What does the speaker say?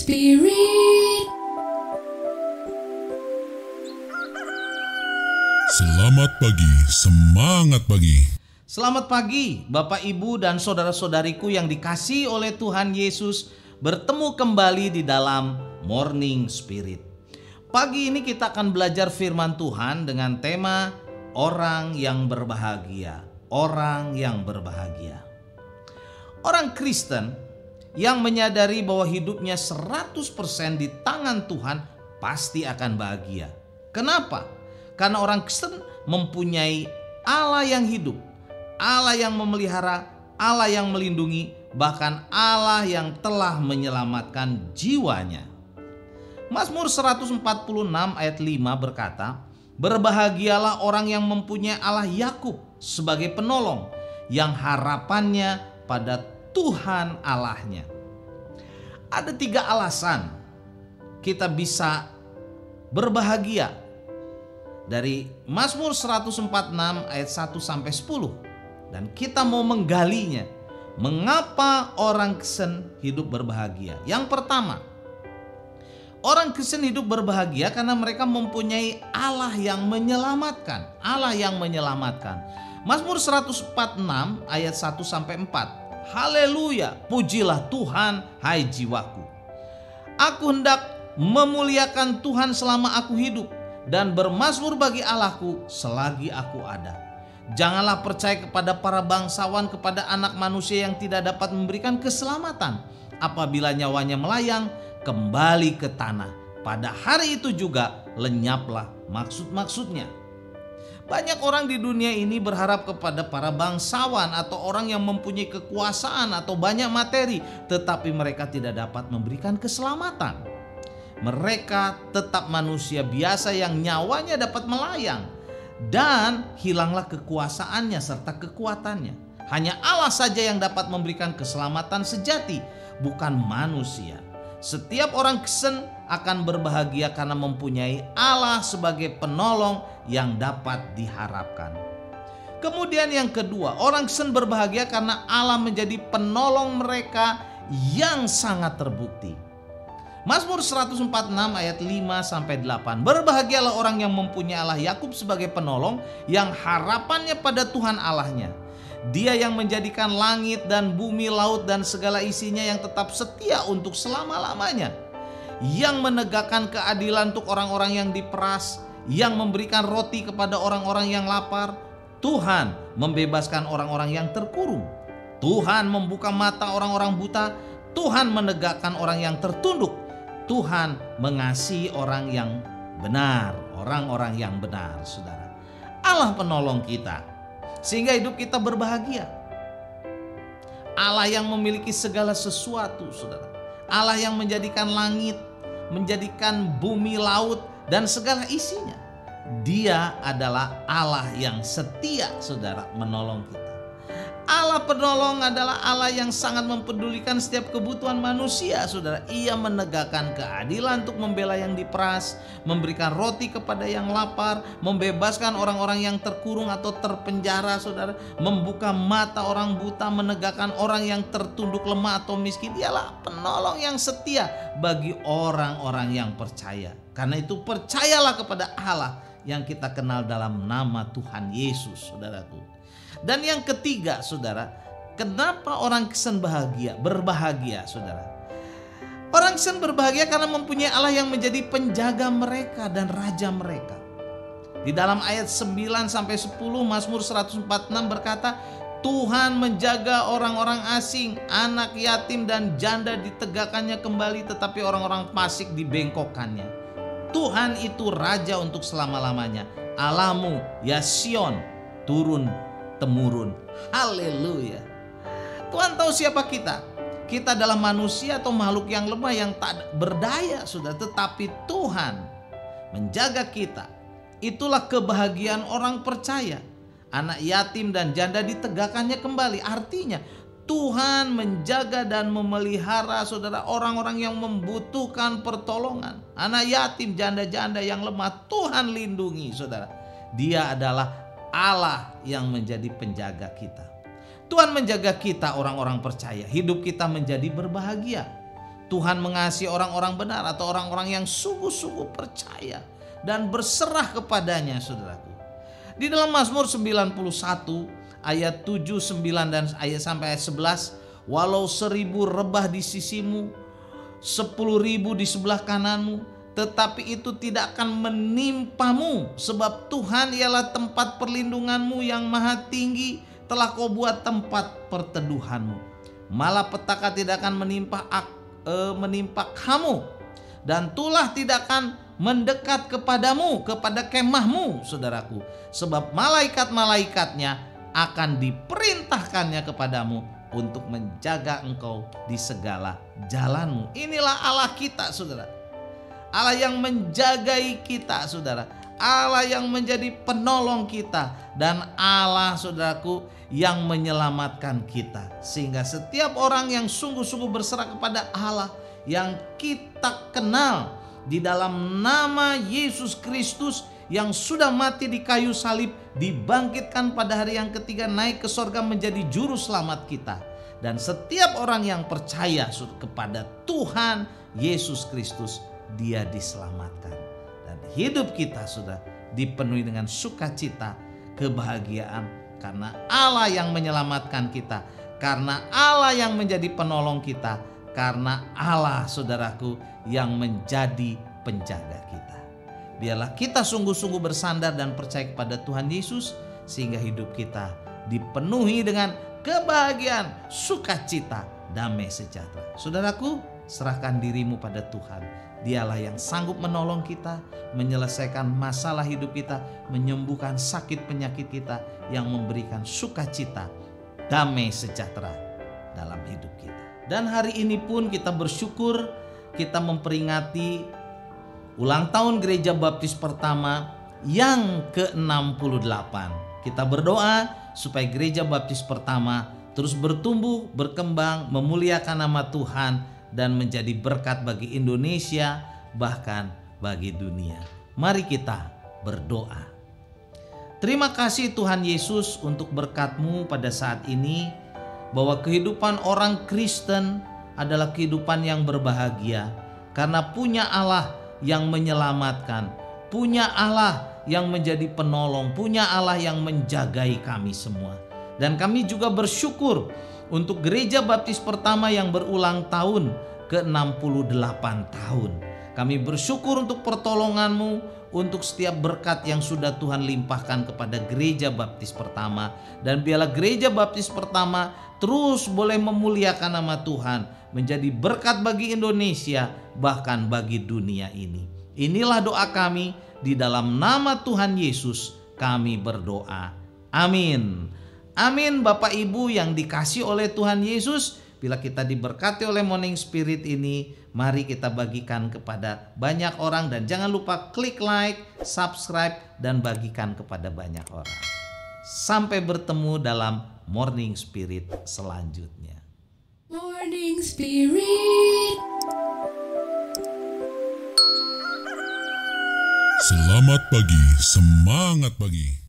Spirit. Selamat pagi, semangat pagi. Selamat pagi Bapak Ibu dan saudara-saudariku yang dikasihi oleh Tuhan Yesus. Bertemu kembali di dalam Morning Spirit. Pagi ini kita akan belajar firman Tuhan dengan tema orang yang berbahagia. Orang yang berbahagia. Orang Kristen yang menyadari bahwa hidupnya 100% di tangan Tuhan pasti akan bahagia. Kenapa? Karena orang Kristen mempunyai Allah yang hidup, Allah yang memelihara, Allah yang melindungi, bahkan Allah yang telah menyelamatkan jiwanya. Mazmur 146 ayat 5 berkata, "Berbahagialah orang yang mempunyai Allah Yakub sebagai penolong, yang harapannya pada Tuhan Allahnya." Ada 3 alasan kita bisa berbahagia. Dari Mazmur 146 ayat 1 sampai 10. Dan kita mau menggalinya. Mengapa orang Kristen hidup berbahagia? Yang pertama, orang Kristen hidup berbahagia karena mereka mempunyai Allah yang menyelamatkan. Allah yang menyelamatkan. Mazmur 146 ayat 1 sampai 4. Haleluya, pujilah Tuhan hai jiwaku. Aku hendak memuliakan Tuhan selama aku hidup, dan bermazmur bagi Allahku selagi aku ada. Janganlah percaya kepada para bangsawan, kepada anak manusia yang tidak dapat memberikan keselamatan. Apabila nyawanya melayang kembali ke tanah, pada hari itu juga lenyaplah maksud-maksudnya. Banyak orang di dunia ini berharap kepada para bangsawan atau orang yang mempunyai kekuasaan atau banyak materi, tetapi mereka tidak dapat memberikan keselamatan. Mereka tetap manusia biasa yang nyawanya dapat melayang, dan hilanglah kekuasaannya serta kekuatannya. Hanya Allah saja yang dapat memberikan keselamatan sejati, bukan manusia. Setiap orang Kristen akan berbahagia karena mempunyai Allah sebagai penolong yang dapat diharapkan. Kemudian yang kedua, orang Kristen berbahagia karena Allah menjadi penolong mereka yang sangat terbukti. Mazmur 146 ayat 5 sampai 8. Berbahagialah orang yang mempunyai Allah Yakub sebagai penolong, yang harapannya pada Tuhan Allahnya. Dia yang menjadikan langit dan bumi, laut dan segala isinya, yang tetap setia untuk selama-lamanya. Yang menegakkan keadilan untuk orang-orang yang diperas, yang memberikan roti kepada orang-orang yang lapar. Tuhan membebaskan orang-orang yang terkurung. Tuhan membuka mata orang-orang buta. Tuhan menegakkan orang yang tertunduk. Tuhan mengasihi orang yang benar, orang-orang yang benar, saudara. Allah penolong kita, sehingga hidup kita berbahagia. Allah yang memiliki segala sesuatu, saudara. Allah yang menjadikan langit, menjadikan bumi, laut, dan segala isinya. Dia adalah Allah yang setia, saudara, menolong kita. Allah penolong adalah Allah yang sangat mempedulikan setiap kebutuhan manusia, saudara. Ia menegakkan keadilan untuk membela yang diperas, memberikan roti kepada yang lapar, membebaskan orang-orang yang terkurung atau terpenjara, saudara. Membuka mata orang buta, menegakkan orang yang tertunduk lemah atau miskin. Dialah penolong yang setia bagi orang-orang yang percaya. Karena itu percayalah kepada Allah yang kita kenal dalam nama Tuhan Yesus, saudaraku. Dan yang ketiga, saudara, kenapa orang Kristen berbahagia, saudara? Orang Kristen berbahagia karena mempunyai Allah yang menjadi penjaga mereka dan raja mereka. Di dalam ayat 9 sampai 10 Mazmur 146 berkata, Tuhan menjaga orang-orang asing, anak yatim dan janda ditegakkannya kembali, tetapi orang-orang fasik dibengkokkannya. Tuhan itu raja untuk selama-lamanya. Allahmu, ya Sion, turun temurun. Haleluya. Tuhan tahu siapa kita. Kita adalah manusia atau makhluk yang lemah, yang tak berdaya, sudah. Tetapi Tuhan menjaga kita. Itulah kebahagiaan orang percaya. Anak yatim dan janda ditegakkannya kembali. Artinya Tuhan menjaga dan memelihara, saudara, orang-orang yang membutuhkan pertolongan. Anak yatim, janda-janda yang lemah, Tuhan lindungi, saudara. Dia adalah Allah yang menjadi penjaga kita. Tuhan menjaga kita, orang-orang percaya. Hidup kita menjadi berbahagia. Tuhan mengasihi orang-orang benar atau orang-orang yang sungguh-sungguh percaya dan berserah kepadanya, saudaraku. Di dalam Mazmur 91 ayat 7, 9 dan ayat sampai ayat 11, walau 1000 rebah di sisimu, 10.000 di sebelah kananmu, tetapi itu tidak akan menimpamu, sebab Tuhan ialah tempat perlindunganmu, yang maha tinggi telah kau buat tempat perteduhanmu. Malapetaka tidak akan menimpa kamu, dan tulah tidak akan mendekat kepadamu, kepada kemahmu, saudaraku, sebab malaikat-malaikatnya akan diperintahkannya kepadamu untuk menjaga engkau di segala jalanmu. Inilah Allah kita, saudara. Allah yang menjagai kita, saudara. Allah yang menjadi penolong kita, dan Allah, saudaraku, yang menyelamatkan kita. Sehingga setiap orang yang sungguh-sungguh berserah kepada Allah yang kita kenal di dalam nama Yesus Kristus yang sudah mati di kayu salib, dibangkitkan pada hari yang ketiga, naik ke sorga menjadi juru selamat kita. Dan setiap orang yang percaya kepada Tuhan Yesus Kristus, dia diselamatkan. Dan hidup kita sudah dipenuhi dengan sukacita, kebahagiaan, karena Allah yang menyelamatkan kita, karena Allah yang menjadi penolong kita, karena Allah, saudaraku, yang menjadi penjaga kita. Biarlah kita sungguh-sungguh bersandar dan percaya kepada Tuhan Yesus, sehingga hidup kita dipenuhi dengan kebahagiaan, sukacita, damai sejahtera. Saudaraku, serahkan dirimu pada Tuhan. Dialah yang sanggup menolong kita, menyelesaikan masalah hidup kita, menyembuhkan sakit penyakit kita, yang memberikan sukacita, damai sejahtera dalam hidup kita. Dan hari ini pun kita bersyukur, kita memperingati ulang tahun Gereja Baptis Pertama yang ke-68. Kita berdoa supaya Gereja Baptis Pertama terus bertumbuh, berkembang, memuliakan nama Tuhan, dan menjadi berkat bagi Indonesia, bahkan bagi dunia. Mari kita berdoa. Terima kasih Tuhan Yesus untuk berkat-Mu pada saat ini, bahwa kehidupan orang Kristen adalah kehidupan yang berbahagia, karena punya Allah yang menyelamatkan, punya Allah yang menjadi penolong, punya Allah yang menjagai kami semua. Dan kami juga bersyukur untuk Gereja Baptis Pertama yang berulang tahun ke-68 tahun. Kami bersyukur untuk pertolongan-Mu, untuk setiap berkat yang sudah Tuhan limpahkan kepada Gereja Baptis Pertama. Dan biarlah Gereja Baptis Pertama terus boleh memuliakan nama Tuhan, menjadi berkat bagi Indonesia, bahkan bagi dunia ini. Inilah doa kami, di dalam nama Tuhan Yesus kami berdoa. Amin. Amin. Bapak Ibu yang dikasihi oleh Tuhan Yesus, bila kita diberkati oleh Morning Spirit ini, mari kita bagikan kepada banyak orang, dan jangan lupa klik like, subscribe, dan bagikan kepada banyak orang. Sampai bertemu dalam Morning Spirit selanjutnya. Morning Spirit. Selamat pagi, semangat pagi.